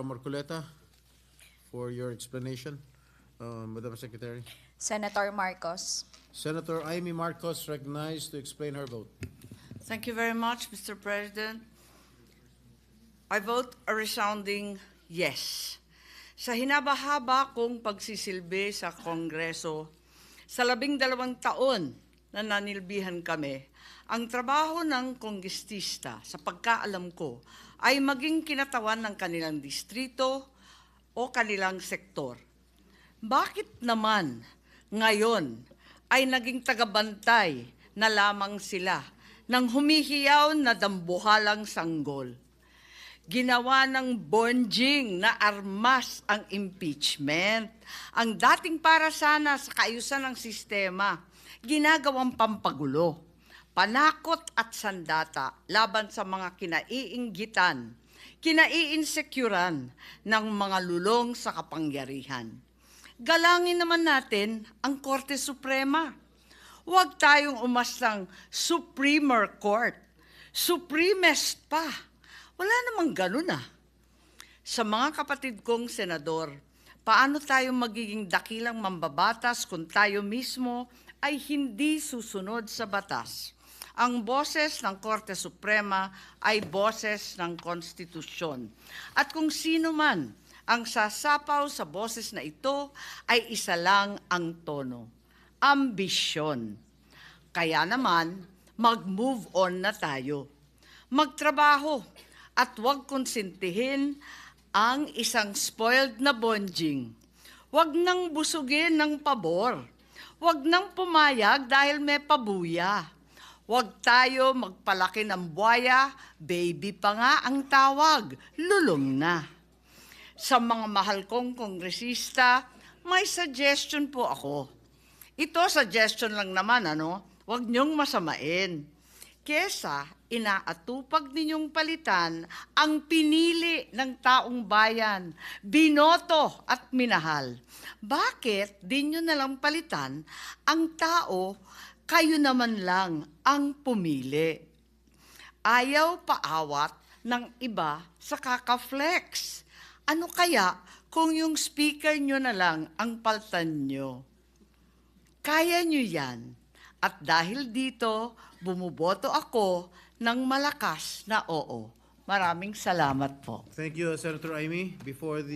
Marcoleta for your explanation. Madam Secretary. Senator Marcos. Senator Amy Marcos recognized to explain her vote. Thank you very much, Mr. President. I vote a resounding yes. Sa hinabahaba kong pagsisilbi sa Kongreso, sa 12 taon na nanilbihan kami, ang trabaho ng kongrestista, sa pagkaalam ko, ay maging kinatawan ng kanilang distrito o kanilang sektor. Bakit naman ngayon ay naging tagabantay na lamang sila ng humihiyaw na dambuhalang sanggol? Ginawa ng bonjing na armas ang impeachment. Ang dating para sana sa kaayusan ng sistema, ginagawang pampagulo, panakot at sandata laban sa mga kinaiinggitan, kinaiinsecuran ng mga lulong sa kapangyarihan. Galangin naman natin ang Korte Suprema. Huwag tayong umastang Supremer Court, Supremest pa. Wala namang ganun ah. Sa mga kapatid kong senador, paano tayo magiging dakilang mambabatas kung tayo mismo ay hindi susunod sa batas? Ang boses ng Korte Suprema ay boses ng konstitusyon. At kung sino man ang sasapaw sa boses na ito ay isa lang ang tono, ambisyon. Kaya naman, mag-move on na tayo. Magtrabaho at huwag konsintihin ang isang spoiled na bonjing. Huwag nang busugin ng pabor. Huwag nang pumayag dahil may pabuya. Huwag tayo magpalaki ng buwaya, baby pa nga ang tawag, lulong na. Sa mga mahal kong kongresista, may suggestion po ako. Ito suggestion lang naman, Huwag niyong masamain. Kesa inaatupag ninyong palitan ang pinili ng taong bayan, binoto at minahal. Bakit di nyo nalang palitan ang tao, kayo naman lang ang pumili? Ayaw paawat ng iba sa kakaflex. Ano kaya kung yung speaker nyo na lang ang paltan nyo? Kaya nyo yan. At dahil dito, bumuboto ako ng malakas na oo. Maraming salamat po. Thank you, Senator Amy. Before the